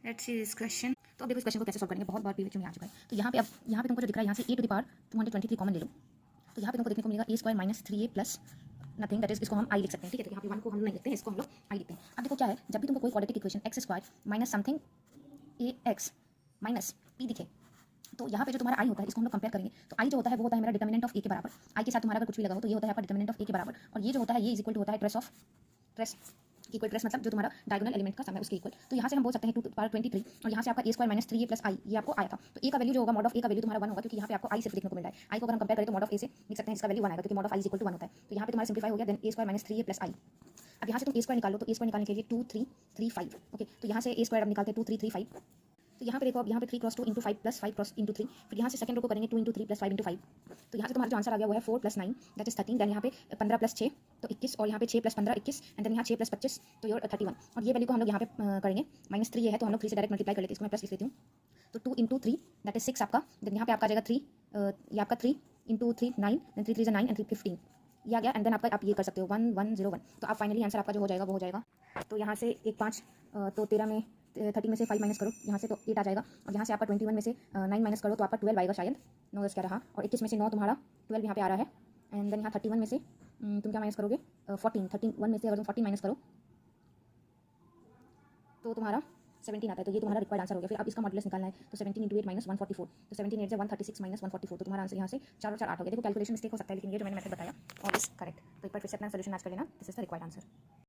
Let's see this question. तो अब देखो इस क्वेश्चन को कैसे सॉल्व करेंगे, बहुत बार पीवीएच में आ चुका है। तो यहाँ पे अब यहाँ पे तुमको जो दिख रहा है यहाँ से A to the power 223 common ले लो, तो यहाँ पे तुमको देखने को मिलेगा A square minus 3a plus nothing, that is इसको हम आई लिख सकते हैं। ठीक है, तो यहाँ पे 1 को हम नहीं लिखते हैं, इसको हम लोग आई लिखते हैं। अब देखो क्या है, जब भी तुमको कोई quadratic equation X square minus something A X minus P दिखे, तो यहाँ पे जो तुम्हारा आई होता है इसको हम लोग कंपेयर करेंगे। तो आई जो होता है वो होता है मेरा डिटर्मिनेंट ऑफ ए के बराबर। आई के साथ तुम्हारा अगर कुछ भी लगा हो तो ये होता है आपका डिटर्मिनेंट ऑफ ए के बराबर, और ये जो होता है ये इज इक्वल टू होता है trace of trace equal trace मतलब जो तुम्हारा डायगोनल एलिमेंट का सम है उसके इक्वल। तो यहाँ से हम बोल सकते हैं 2 to the power 23, और यहाँ से आपका ए स्क्वायर माइनस 3a प्लस आई ये आपको आया था। तो ए का वैल्यू जो होगा मॉड ऑफ ए का वैल्यू तुम्हारा 1 होगा, क्योंकि यहाँ पे आपको आई सिर्फ देखने को मिल रहा है। आई को अगर हम कंपेयर करें तो मॉड ऑफ ए से लिख सकते हैं इसका वैल्यू 1 आएगा, क्योंकि mod of I is equal to 1 होता है। तो यहाँ पे तुम्हारा सिंप्लीफाई हो गया, देन ए स्क्वायर माइनस 3a प्लस आई। अब यहाँ से तुम ए स्क्वायर निकालो, तो ए स्क्वायर निकालने के लिए 2 3 3 5। ओके, तो यहाँ से ए स्क्वायर अब निकालते हैं 2 3 3 5। तो यहाँ पे देखो, अब यहाँ पे 3 cross 2 into 5 plus 5 cross into 3। फिर यहाँ से सेकंड रो को करेंगे 2 इंटू 3 प्लस 5 इंटू 5। तो यहाँ से तुम्हारा जो आंसर आ गया वो है 4 प्लस 9 दैट इज 13। देन यहाँ पे 15 प्लस 6 तो 21, और यहाँ पे 6 प्लस 15 21, एंड देन यहाँ 6 प्लस 25 तो योर 31। और ये वैल्यू को हम लोग यहाँ पे करेंगे माइनस 3 ये है तो हम लोग 3 से डायरेक्ट मल्टीप्लाई कर लेते हैं, इसको मैं प्लस लिख लेती हूँ। तो 2 इंटू 3 दैट इज 6 आपका। देन यहाँ पे आपका आ जाएगा 3, ये आपका 3 इंटू 3 9, देन 3 3 9 एंड 3 15 ये आ गया। एंड देन आपका आप ये कर सकते हो 1 1 0 1। तो आप फाइनली आंसर आपका जो हो जाएगा वो हो जाएगा। तो यहाँ से 1 5, तो 13 में 30 में से 5 माइनस करो यहाँ से तो 8 आ जाएगा, और यहाँ से आपका 21 में से 9 माइनस करो तो आपका 12 आएगा शायद, 9 10 क्या रहा, और 21 में से 9 तुम्हारा 12 यहाँ पे आ रहा है। एंड देन यहाँ 31 में से तुम क्या माइनस करोगे 14, 31 में से अगर तुम 14 माइनस करो तो तुम्हारा 17 आता है। तो ये तुम्हारा रिक्वायर्ड आंसर हो गया। फिर आप इसका मॉडुलस निकालना है, तो 17 इंटू 8 माइनस 144, तो 17 8 से 136 माइनस 144, तो तुम्हारा आंसर यहाँ से 4 और 4 8 हो गया। देखो कैलकुलेशन मिस्टेक हो सकता है, लेकिन ये जो मैंने मेथड बताया ऑल इज करेक्ट। तो एक बार फिर से अपना सोल्यूशन आज कर लेना, this is the required answer.